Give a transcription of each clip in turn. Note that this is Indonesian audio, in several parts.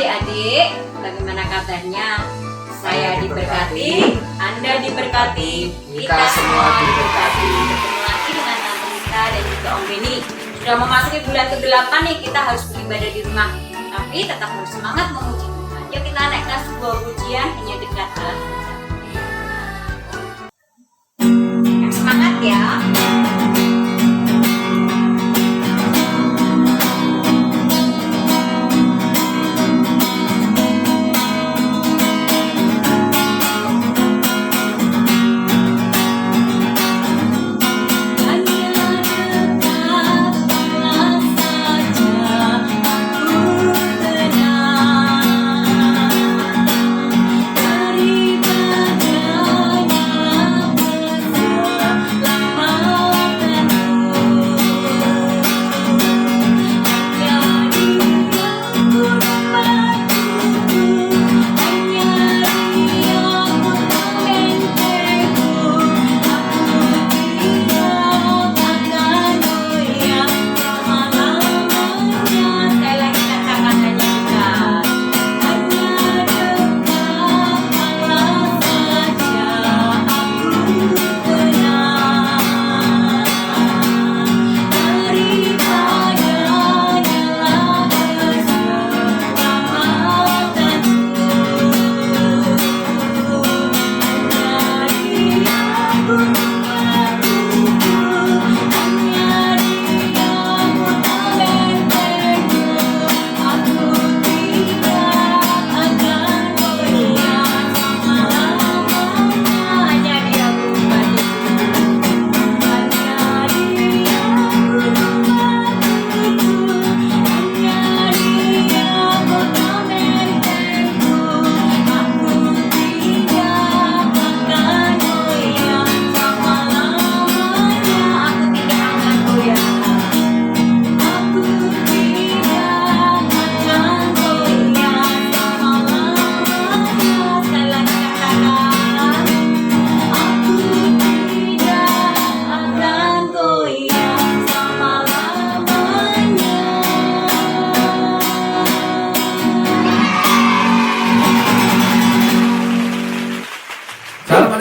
adik-adik, bagaimana kabarnya? Saya diberkati, Anda diberkati, kita semua diberkati. Bertemu lagi dengan Tante Rita dan juga Om Beni. Sudah memasuki bulan ke-8 nih, kita harus beribadah di rumah. Tapi tetap harus semangat memuji Tuhan. Yuk kita naikkan sebuah pujian hanya dekat Allah. Semangat ya.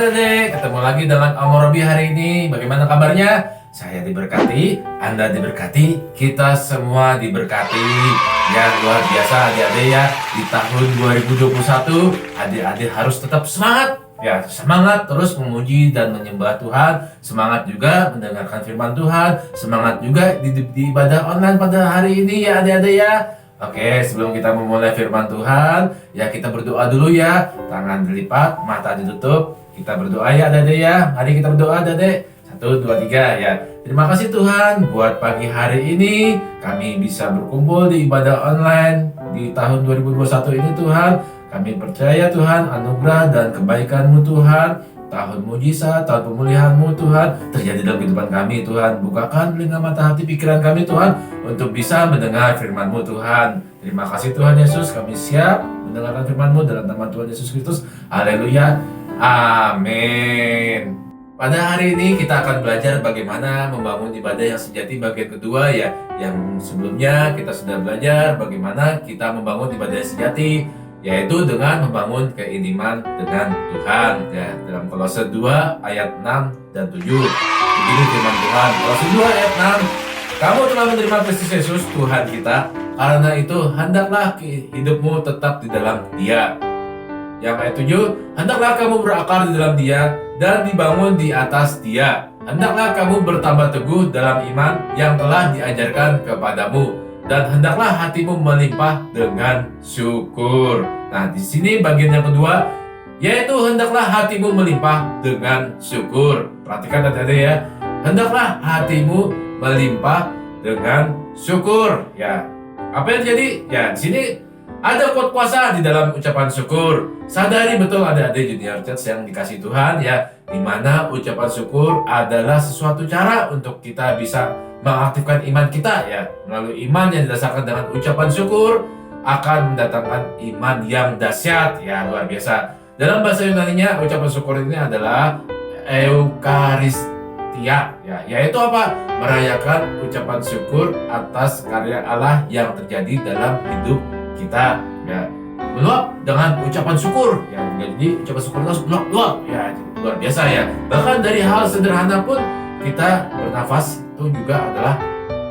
Adik, ketemu lagi dengan Om Robi hari ini. Bagaimana kabarnya? Saya diberkati, Anda diberkati, kita semua diberkati. Ya, luar biasa adik-adik ya. Di tahun 2021, adik-adik harus tetap semangat. Ya, semangat terus memuji dan menyembah Tuhan. Semangat juga mendengarkan firman Tuhan. Semangat juga di ibadah online pada hari ini ya adik-adik ya. Oke, sebelum kita memulai firman Tuhan, ya kita berdoa dulu ya. Tangan dilipat, mata ditutup. Kita berdoa ya adik-adik ya. Mari kita berdoa adik-adik. 1, 2, 3 ya. Terima kasih Tuhan buat pagi hari ini kami bisa berkumpul di ibadah online di tahun 2021 ini Tuhan. Kami percaya Tuhan anugerah dan kebaikan-Mu Tuhan, tahun mujizat, tahun pemulihan-Mu Tuhan terjadi dalam kehidupan kami Tuhan. Bukakan telinga mata hati pikiran kami Tuhan untuk bisa mendengar firman-Mu Tuhan. Terima kasih Tuhan Yesus, kami siap mendengarkan firman-Mu dalam nama Tuhan Yesus Kristus. Haleluya. Amin. Pada hari ini kita akan belajar bagaimana membangun ibadah yang sejati bagian kedua ya. Yang sebelumnya kita sudah belajar bagaimana kita membangun ibadah yang sejati, yaitu dengan membangun keintiman dengan Tuhan ya. Dalam Kolose 2 ayat 6 dan 7. Begini firman Tuhan. Kolose 2 ayat 6. Kamu telah menerima Kristus Yesus Tuhan kita, karena itu hendaklah hidupmu tetap di dalam Dia. Yang ayat 7, hendaklah kamu berakar di dalam Dia dan dibangun di atas Dia. Hendaklah kamu bertambah teguh dalam iman yang telah diajarkan kepadamu, dan hendaklah hatimu melimpah dengan syukur. Nah, di sini bagian yang kedua, yaitu hendaklah hatimu melimpah dengan syukur. Perhatikan tadi ya, hendaklah hatimu melimpah dengan syukur. Ya, apa yang terjadi? Ya, di sini ada kuat kuasa di dalam ucapan syukur. Sadari betul adik-adik Junior Church yang dikasih Tuhan ya, di mana ucapan syukur adalah sesuatu cara untuk kita bisa mengaktifkan iman kita ya. Melalui iman yang didasarkan dengan ucapan syukur akan mendatangkan iman yang dahsyat ya, luar biasa. Dalam bahasa Yunani-nya ucapan syukur ini adalah Eucharistia ya, yaitu apa? Merayakan ucapan syukur atas karya Allah yang terjadi dalam hidup kita ya. Meluap dengan ucapan syukur, ya. Jadi ucapan syukur itu meluap, ya. Luar biasa ya. Bahkan dari hal sederhana pun kita bernafas itu juga adalah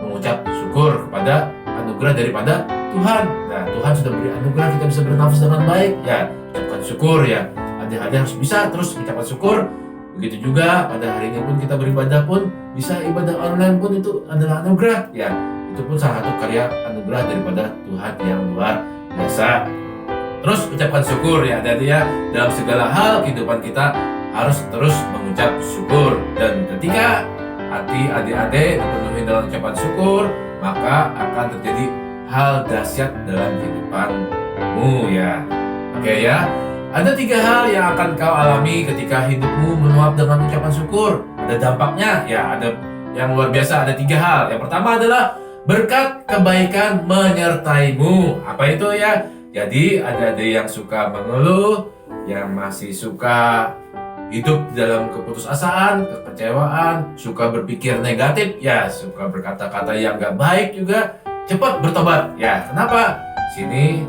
mengucap syukur kepada anugerah daripada Tuhan. Nah, Tuhan sudah beri anugerah kita bisa bernafas dengan baik, ya. Ucapkan syukur, ya. Adik-adik harus bisa terus mengucapkan syukur. Begitu juga pada hari ini pun kita beribadah pun bisa ibadah online pun itu adalah anugerah, ya. Itu pun salah satu karya anugerah daripada Tuhan yang luar biasa. Terus ucapkan syukur, ya adik-adik, ya. Dalam segala hal kehidupan kita harus terus mengucap syukur. Dan ketika hati adik-adik dipenuhi dengan ucapan syukur, maka akan terjadi hal dahsyat dalam kehidupanmu, ya. Oke, ya. Ada 3 hal yang akan kau alami ketika hidupmu meluap dengan ucapan syukur. Ada dampaknya, ya. Ada yang luar biasa. Ada 3 hal. Yang pertama adalah berkat kebaikan menyertaimu. Apa itu, ya? Jadi ada yang suka mengeluh, yang masih suka hidup dalam keputusasaan, kekecewaan, suka berpikir negatif, ya, suka berkata-kata yang gak baik juga, cepat bertobat, ya. Kenapa? Sini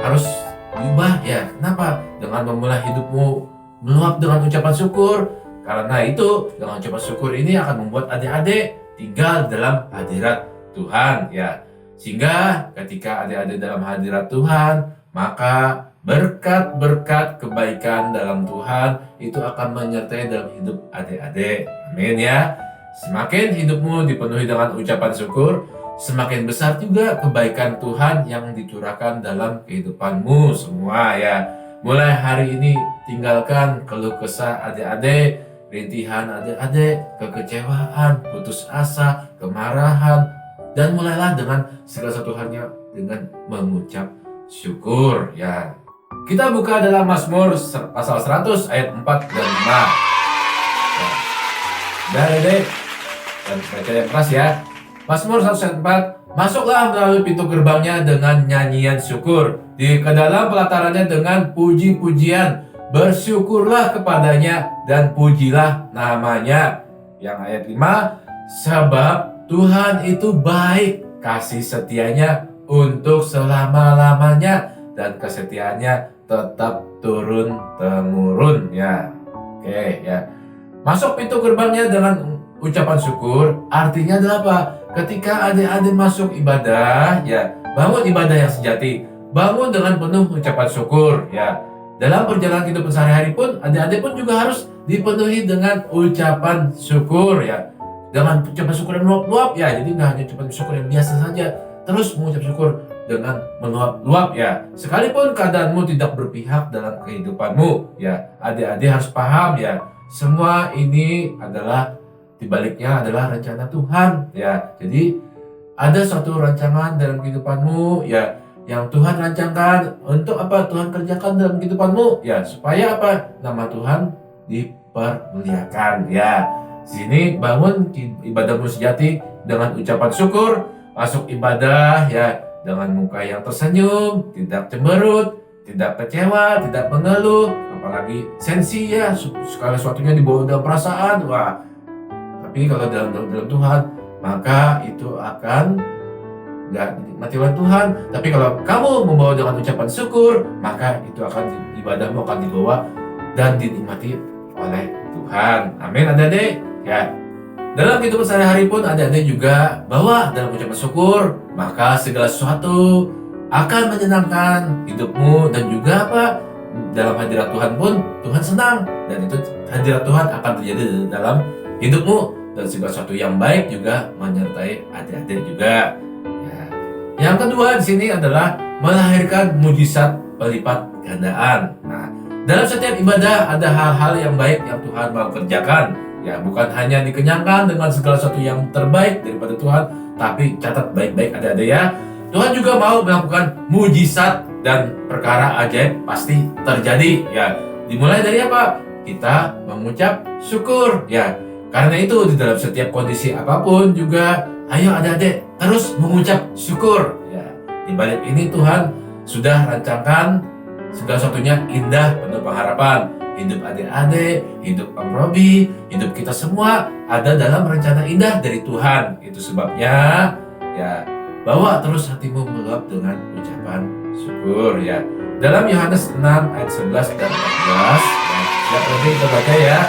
harus diubah, ya. Kenapa? Dengan memulai hidupmu meluap dengan ucapan syukur. Karena itu, dengan ucapan syukur ini akan membuat adik-adik tinggal dalam hadirat Tuhan, ya. Sehingga ketika adik-adik dalam hadirat Tuhan, maka berkat-berkat kebaikan dalam Tuhan itu akan menyertai dalam hidup adik-adik. Amin, ya. Semakin hidupmu dipenuhi dengan ucapan syukur, semakin besar juga kebaikan Tuhan yang dicurahkan dalam kehidupanmu semua, ya. Mulai hari ini tinggalkan keluh kesah adik-adik, rintihan adik-adik, kekecewaan, putus asa, kemarahan, dan mulailah dengan segala satu halnya dengan mengucap syukur, ya. Kita buka dalam Mazmur pasal 100 ayat 4 dan 5. Ya. Adik-adik, dan baca yang keras, ya. Mazmur 100 ayat 4. Masuklah melalui pintu gerbangnya dengan nyanyian syukur, ke dalam pelatarannya dengan puji-pujian. Bersyukurlah kepadanya dan pujilah namanya. Yang ayat 5. Sebab Tuhan itu baik, kasih setianya untuk selama-lamanya, dan kesetiaannya tetap turun-temurun, ya. Oke, ya. Masuk pintu gerbangnya dengan ucapan syukur, artinya adalah apa? Ketika adik-adik masuk ibadah, ya, bangun ibadah yang sejati, bangun dengan penuh ucapan syukur, ya. Dalam perjalanan kehidupan sehari-hari pun, adik-adik pun juga harus dipenuhi dengan ucapan syukur, ya. Dengan ucapan syukur yang meluap-luap, ya. Jadi nggak hanya ucapan syukur yang biasa saja, terus mengucap syukur dengan meluap-luap, ya. Sekalipun keadaanmu tidak berpihak dalam kehidupanmu, ya, adik-adik harus paham, ya. Semua ini adalah dibaliknya adalah rencana Tuhan, ya. Jadi ada suatu rancangan dalam kehidupanmu, ya, yang Tuhan rancangkan untuk apa? Tuhan kerjakan dalam kehidupanmu, ya, supaya apa? Nama Tuhan dipermuliakan, ya. Sini bangun ibadahmu sejati dengan ucapan syukur, masuk ibadah, ya, dengan muka yang tersenyum, tidak cemberut, tidak kecewa, tidak mengeluh, apalagi sensi, ya, segala sesuatunya dibawa dalam perasaan. Wah, tapi kalau dalam Tuhan, maka itu akan nggak dinikmati oleh Tuhan. Tapi kalau kamu membawa dengan ucapan syukur, maka itu akan ibadahmu akan dibawa dan dinikmati oleh Tuhan. Amin, adik-adik, ya. Dalam kehidupan sehari-hari pun adik-adik juga bawa dalam ucapan syukur, maka segala sesuatu akan menyenangkan hidupmu, dan juga apa? Dalam hadirat Tuhan pun Tuhan senang, dan itu hadirat Tuhan akan terjadi dalam hidupmu, dan segala sesuatu yang baik juga menyertai adik-adik juga. Ya. Yang kedua di sini adalah melahirkan mujizat pelipat gandaan. Nah, dalam setiap ibadah ada hal-hal yang baik yang Tuhan mau kerjakan. Ya, bukan hanya dikenyangkan dengan segala sesuatu yang terbaik daripada Tuhan, tapi catat baik-baik adik-adik, ya. Tuhan juga mau melakukan mujizat dan perkara ajaib pasti terjadi, ya. Dimulai dari apa? Kita mengucap syukur, ya. Karena itu di dalam setiap kondisi apapun juga, ayo adik-adik terus mengucap syukur, ya. Di balik ini Tuhan sudah rancangkan segala sesuatunya indah, penuh pengharapan. Hidup adik-adik, hidup Bang Robi, hidup kita semua ada dalam rencana indah dari Tuhan. Itu sebabnya, ya, bawa terus hatimu meluap dengan ucapan syukur ya. Dalam Yohanes 6 ayat 11 dan 14 ya, siap nanti kita baca ya.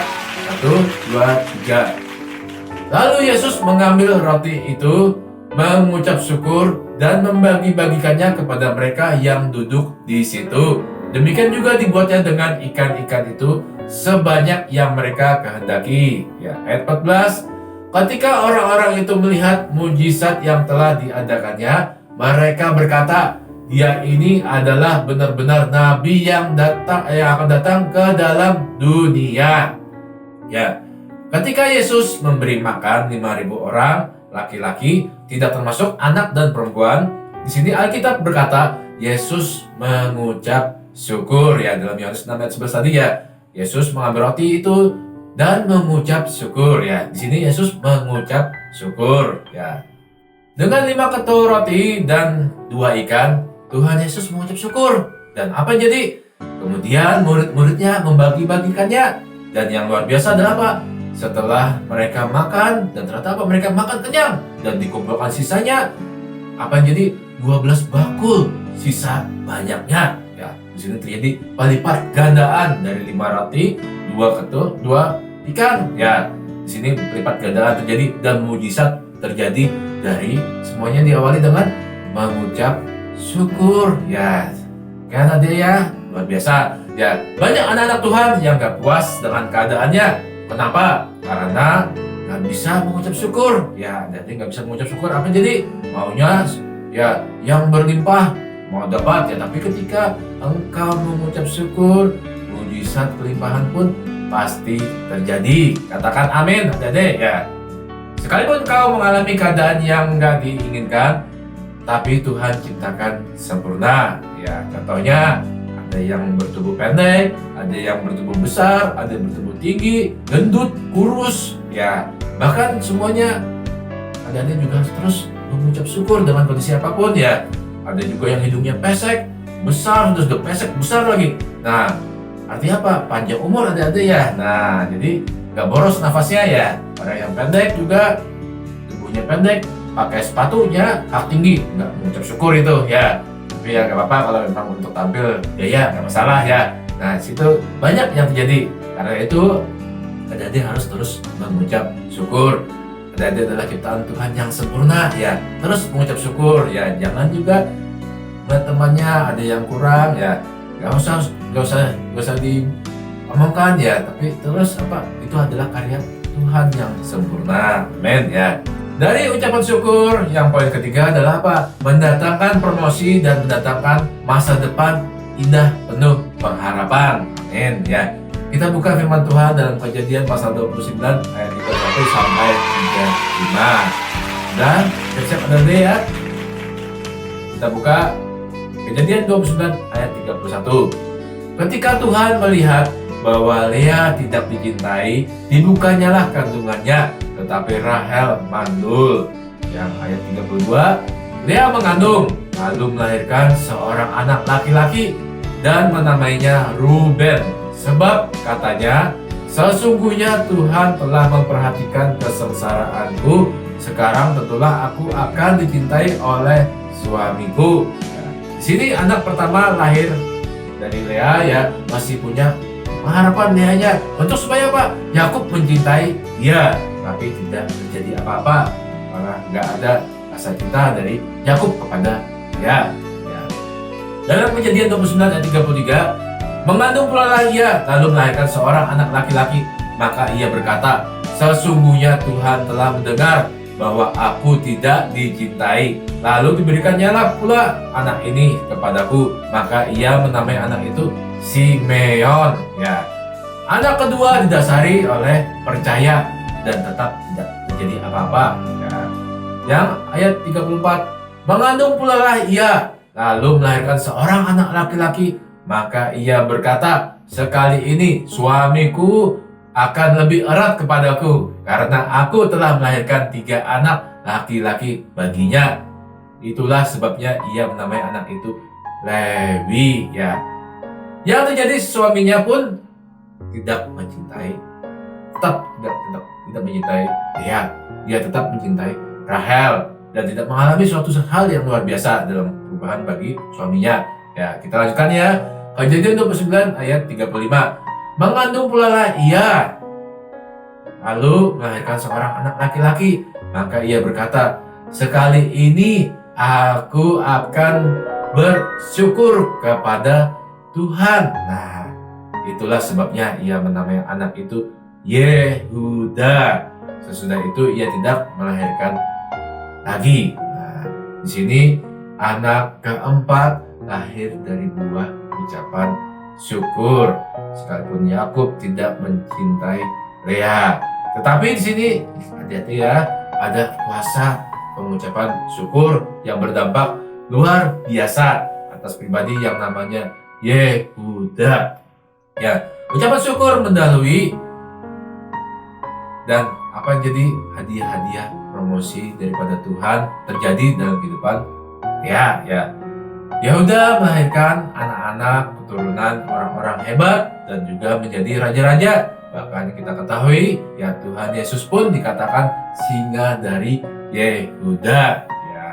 1, 2, 3. Lalu Yesus mengambil roti itu, mengucap syukur dan membagi-bagikannya kepada mereka yang duduk di situ. Demikian juga dibuatnya dengan ikan-ikan itu sebanyak yang mereka kehendaki. Ya, ayat 14. Ketika orang-orang itu melihat mujizat yang telah diadakannya, mereka berkata, "Dia ini adalah benar-benar nabi yang akan datang ke dalam dunia." Ya, ketika Yesus memberi makan 5.000 orang, laki-laki, tidak termasuk anak dan perempuan, di sini Alkitab berkata, Yesus mengucap syukur ya, dalam Yohanes 6 ayat 11 tadi ya. Yesus mengambil roti itu dan mengucap syukur ya. Di sini Yesus mengucap syukur ya. Dengan 5 ketul roti dan 2 ikan, Tuhan Yesus mengucap syukur. Dan apa yang jadi? Kemudian murid-muridnya membagi-bagikannya. Dan yang luar biasa adalah apa? Setelah mereka makan, dan ternyata apa? Mereka makan kenyang dan dikumpulkan sisanya. Apa yang jadi? 12 bakul sisa banyaknya. Ya, di sini terjadi pelipat gandaan dari 5 roti, 2 ketul, 2 ikan. Ya, di sini pelipat gandaan terjadi dan mujizat terjadi dari semuanya diawali dengan mengucap syukur. Ya, kan ada ya, luar biasa. Ya, banyak anak-anak Tuhan yang gak puas dengan keadaannya. Kenapa? Karena gak bisa mengucap syukur. Ya, jadi gak bisa mengucap syukur. Apa jadi? Maunya ya yang berlimpah, mau dapat ya. Tapi ketika engkau mengucap syukur, mujizat kelimpahan pun pasti terjadi. Katakan amin, adik-adik ya. Sekalipun kau mengalami keadaan yang gak diinginkan, tapi Tuhan ciptakan sempurna. Ya, contohnya ada yang bertubuh pendek, ada yang bertubuh besar, ada yang bertubuh tinggi, gendut, kurus, ya. Bahkan semuanya ada juga harus terus mengucap syukur dengan kondisi apapun ya. Ada juga yang hidungnya pesek, besar, terus udah pesek, besar lagi. Nah, artinya apa? Panjang umur ada ya. Nah, jadi nggak boros nafasnya ya. Orang yang pendek juga tubuhnya pendek, pakai sepatunya hak tinggi, nggak mengucap syukur itu ya. Tapi ya nggak apa-apa kalau memang untuk tampil gaya, nggak masalah ya. Nah, situ banyak yang terjadi. Karena itu adik-adik harus terus mengucap syukur. Adik-adik adalah ciptaan Tuhan yang sempurna ya. Terus mengucap syukur ya. Jangan juga melihat temannya ada yang kurang ya. Nggak usah diomongkan ya. Tapi terus apa? Itu adalah karya Tuhan yang sempurna. Amin ya. Dari ucapan syukur, yang poin ketiga adalah apa? Mendatangkan promosi dan mendatangkan masa depan indah penuh pengharapan. Amin ya. Kita buka firman Tuhan dalam Kejadian pasal 29 ayat 31 sampai 35. Dan siap-siap ada ya. Kita buka Kejadian 29 ayat 31. Ketika Tuhan melihat bahwa Lea tidak dicintai, dibukanyalah kandungannya, tetapi Rahel mandul. Yang ayat 32, Lea mengandung, lalu melahirkan seorang anak laki-laki dan menamainya Ruben. Sebab katanya, sesungguhnya Tuhan telah memperhatikan kesengsaraanku, sekarang tentulah aku akan dicintai oleh suamiku. Nah, di sini anak pertama lahir dari Lea ya, masih punya harapan Leanya untuk supaya apa? Yakub mencintai dia, tapi tidak terjadi apa-apa karena nggak ada rasa cinta dari Yakub kepada Lea. Ya. Dalam Kejadian 29 ayat 33, mengandung pula lah ia, lalu melahirkan seorang anak laki-laki, maka ia berkata, sesungguhnya Tuhan telah mendengar bahwa aku tidak dicintai, lalu diberikannya pula anak ini kepadaku, maka ia menamai anak itu Simeon ya. Anak kedua didasari oleh percaya dan tetap tidak terjadi apa-apa ya. Yang ayat 34, mengandung pula lah ia, lalu melahirkan seorang anak laki-laki, maka ia berkata, sekali ini suamiku akan lebih erat kepadaku karena aku telah melahirkan 3 anak laki-laki baginya. Itulah sebabnya ia menamai anak itu Lewi ya. Yang terjadi suaminya pun tidak mencintai, tetap tidak mencintai Lea. Dia tetap mencintai Rahel dan tidak mengalami suatu hal yang luar biasa dalam perubahan bagi suaminya. Ya, kita lanjutkan ya. Kejadian 29 ayat 35. Mengandung pula lah ia, lalu melahirkan seorang anak laki-laki. Maka ia berkata, sekali ini aku akan bersyukur kepada Tuhan. Nah, itulah sebabnya ia menamai anak itu Yehuda. Sesudah itu ia tidak melahirkan lagi. Nah, di sini anak keempat lahir dari buah ucapan syukur. Sekalipun Yakub tidak mencintai Lea, tetapi di sini hati-hati ya, ada kuasa pengucapan syukur yang berdampak luar biasa atas pribadi yang namanya Yehuda. Ya, ucapan syukur mendahului dan apa yang jadi hadiah-hadiah promosi daripada Tuhan terjadi dalam kehidupan ya. Yehuda melahirkan anak-anak keturunan orang-orang hebat dan juga menjadi raja-raja. Bahkan kita ketahui ya, Tuhan Yesus pun dikatakan singa dari Yehuda ya.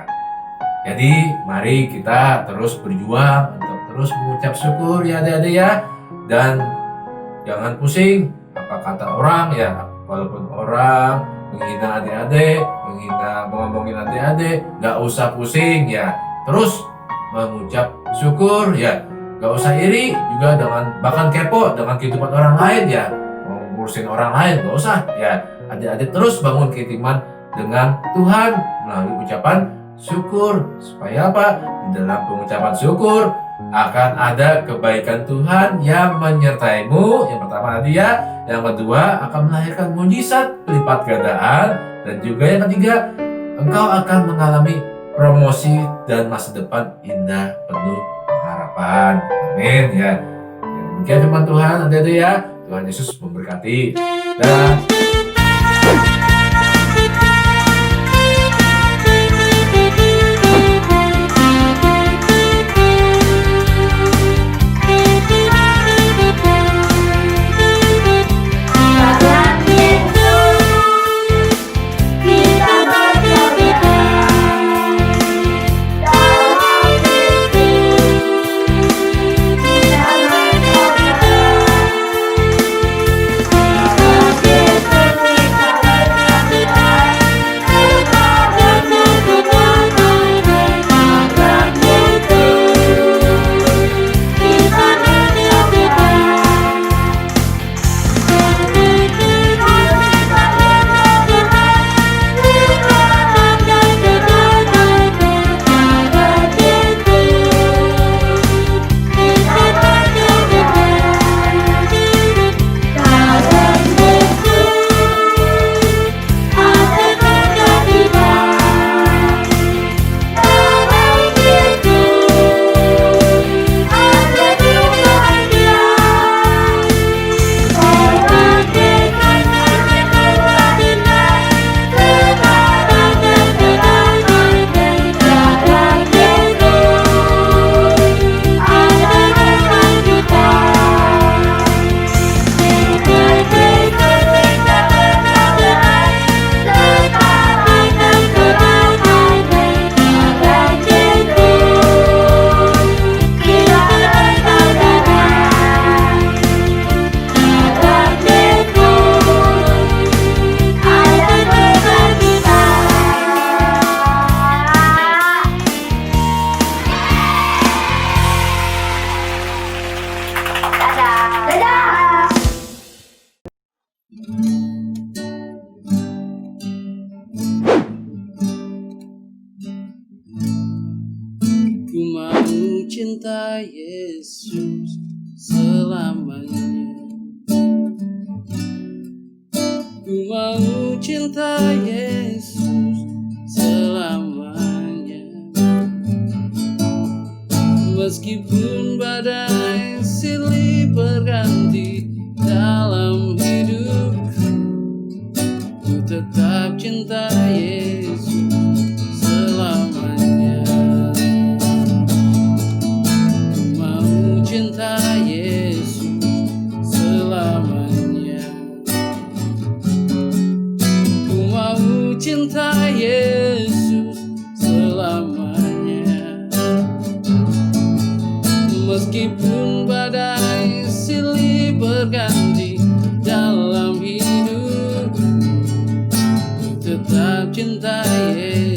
Jadi mari kita terus berjuang untuk terus mengucap syukur ya adik-adik ya. Dan jangan pusing apa kata orang ya. Walaupun orang menghina adik-adik, ngomongin adik-adik, gak usah pusing ya. Terus mengucap syukur ya. Gak usah iri juga bahkan kepo dengan kehidupan orang lain ya. Mau ngurusin orang lain gak usah ya. Adik-adik terus bangun keimanan dengan Tuhan melalui ucapan syukur. Supaya apa? Di dalam pengucapan syukur akan ada kebaikan Tuhan yang menyertaimu. Yang pertama tadi ya. Yang kedua akan melahirkan mujizat lipat gandaan. Dan juga yang ketiga, engkau akan mengalami promosi dan masa depan indah penuh harapan. Amin ya. Demikian firman Tuhan adik-adik ya. Tuhan Yesus memberkati. Dan Ku mau cinta Yesus selamanya. Ku mau cinta Yesus selamanya. Meskipun badai silih berganti dalam hidupku, ku tetap cinta Yesus selamanya. Ku mau cinta Yesus selamanya. Ku mau cinta Yesus selamanya. Meskipun badai silih berganti dalam hidup, tetap cinta Yesus.